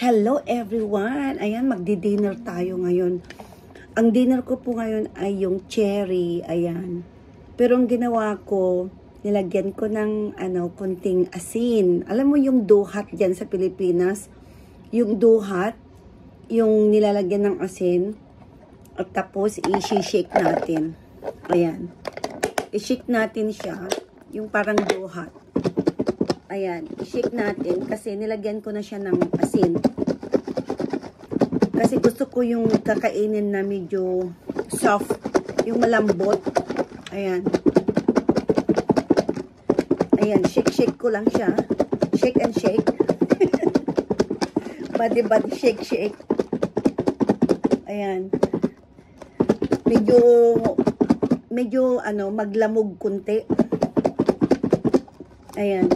Hello everyone! Ayan, magdi-dinner tayo ngayon. Ang dinner ko po ngayon ay yung cherry. Ayan. Pero ang ginawa ko, nilagyan ko ng konting asin. Alam mo yung duhat dyan sa Pilipinas? Yung duhat, yung nilalagyan ng asin. At tapos, i-shake natin. Ayan. I-shake natin siya. Yung parang duhat. Ayan, i-shake natin kasi nilagyan ko na siya ng asin. Kasi gusto ko yung kakainin na medyo soft, yung malambot. Ayan. Ayan, shake ko lang siya. Shake and shake. Body shake. Ayan. Medyo maglamog kunti. Ayan.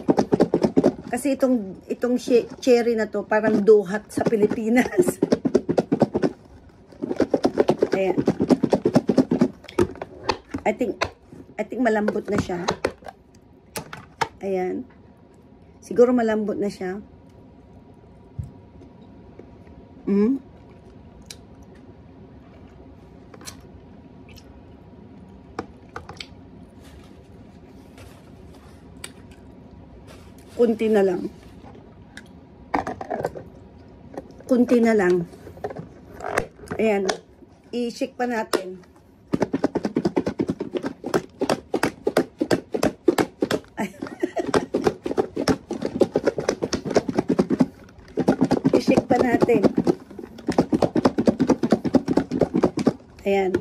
Kasi itong cherry na to parang duhat sa Pilipinas. Ayan. I think malambot na siya. Ayan. Siguro malambot na siya. Kunti na lang. Kunti na lang. Ayan. I-shake pa natin. I-shake pa natin. Ayan.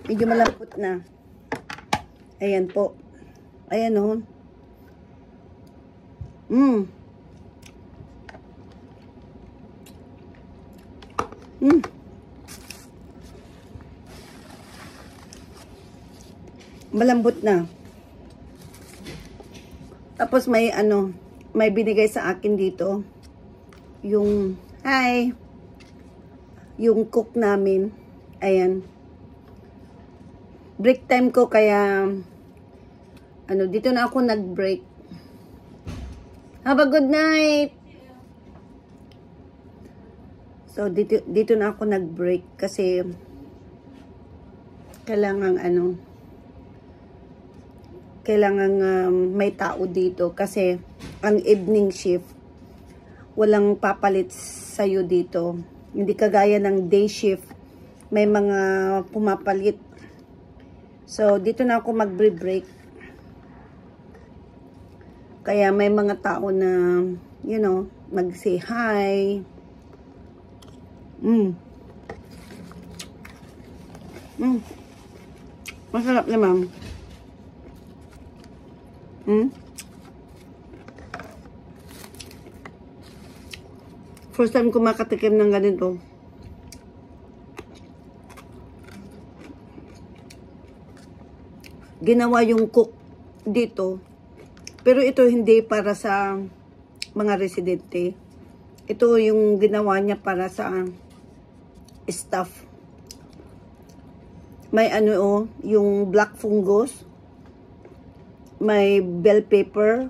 Medyo malambot na. Ayan po. Ayan o. Malambot na. Tapos may binigay sa akin dito. Yung cook namin. Ayan. Break time ko kaya dito na ako nag-break. Have a good night. So dito na ako nag-break kasi kailangan may tao dito kasi ang evening shift walang papalit sa'yo dito. Hindi kagaya ng day shift, may mga pumapalit. So dito na ako mag-break. Kaya may mga tao na, mag-say hi. Masarap naman. First time ko makatikim ng ganito. Ginawa yung cook dito. Pero ito hindi para sa mga residente. Ito yung ginawa niya para sa staff. May yung black fungus. May bell pepper.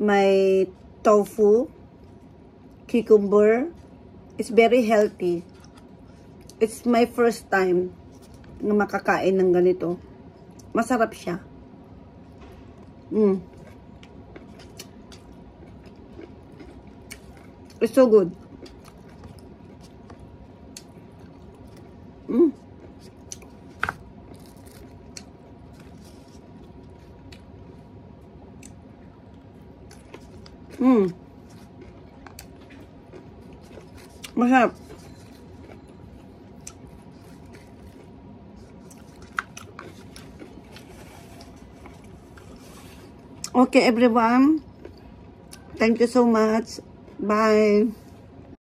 May tofu. Cucumber. It's very healthy. It's my first time na makakain ng ganito. Masarap siya. It's so good. Masarap. Okay, everyone. Thank you so much. Bye.